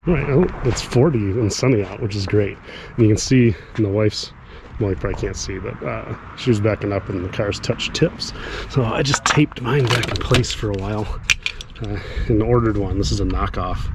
Right, oh, it's 40 and sunny out, which is great. And you can see in the wife's, well, you probably can't see, but she was backing up and the car's touched tips. So I just taped mine back in place for a while and ordered one. This is a knockoff.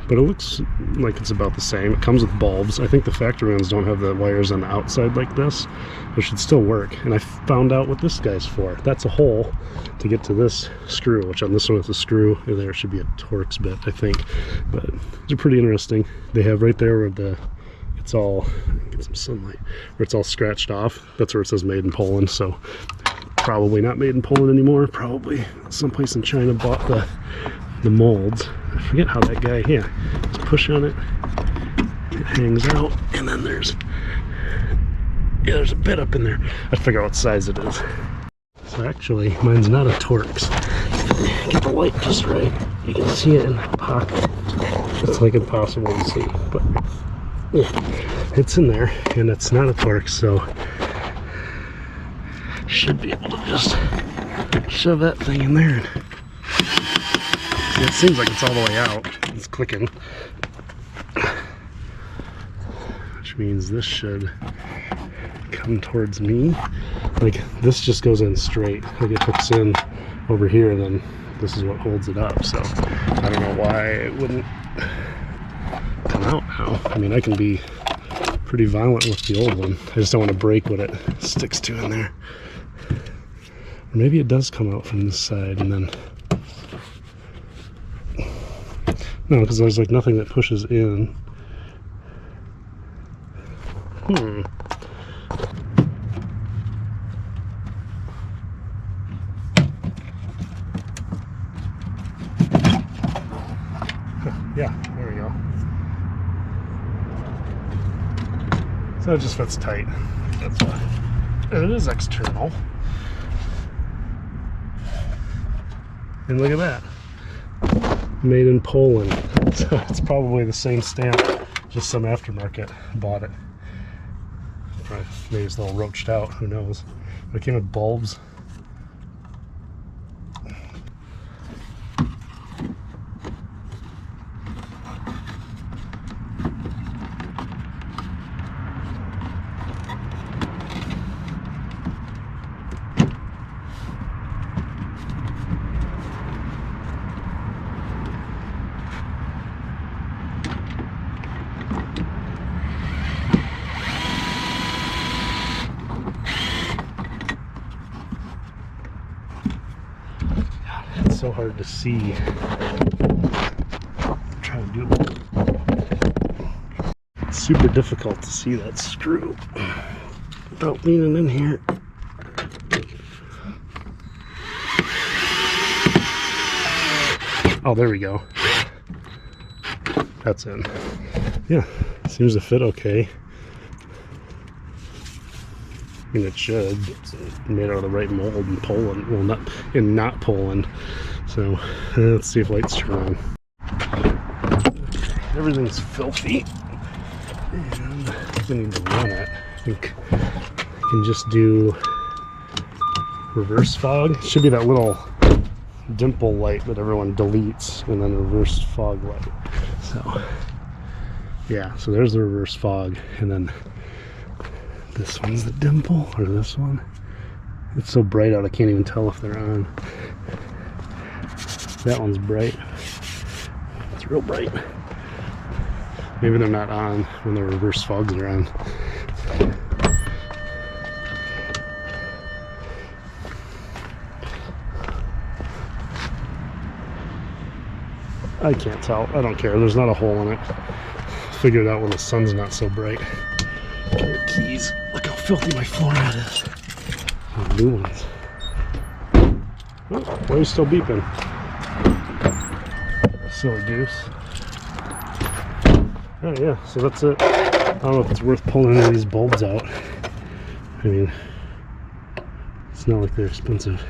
But it looks like it's about the same. It comes with bulbs. I think the factory ones don't have the wires on the outside like this. It should still work. And I found out what this guy's for. That's a hole to get to this screw, which on this one with the screw, there should be a Torx bit, I think. But they're pretty interesting. They have right there where it's all, get some sunlight, where it's all scratched off. That's where it says made in Poland. So probably not made in Poland anymore. Probably someplace in China bought the molds. I forget how that guy, yeah, just push on it, it hangs out, and then there's a bit up in there. I figure out what size it is. So actually, mine's not a Torx. Get the light just right. You can see it in the pocket. It's like impossible to see, but yeah, it's in there, and it's not a Torx, so should be able to just shove that thing in there. It seems like it's all the way out. It's clicking. Which means this should come towards me. Like, this just goes in straight. Like, it hooks in over here, and then this is what holds it up. So, I don't know why it wouldn't come out now. I mean, I can be pretty violent with the old one. I just don't want to break what it sticks to in there. Or maybe it does come out from this side, and then... No, because there's like nothing that pushes in. Yeah, there we go. So it just fits tight. That's why. And it is external. And look at that. Made in Poland. So it's probably the same stamp, just some aftermarket bought it. Probably, maybe it's a little roached out, who knows. But it came with bulbs. So hard to see. Try to do it. It's super difficult to see that screw without leaning in here. Oh, there we go. That's in. Yeah, seems to fit okay. I mean, it should. It's made out of the right mold in Poland. Well, not Poland. So let's see if lights turn on. Everything's filthy, and I need to run it. I think I can just do reverse fog. It should be that little dimple light that everyone deletes, and then reverse fog light. So yeah, so there's the reverse fog, and then this one's the dimple, or this one. It's so bright out I can't even tell if they're on. That one's bright. It's real bright. Maybe they're not on when the reverse fogs are on. I can't tell. I don't care. There's not a hole in it. Figure it out when the sun's not so bright. Your keys. Look how filthy my floor mat is. Oh, new ones. Oh, why are you still beeping? Silly goose. Oh yeah, so that's it. I don't know if it's worth pulling any of these bulbs out. I mean, it's not like they're expensive.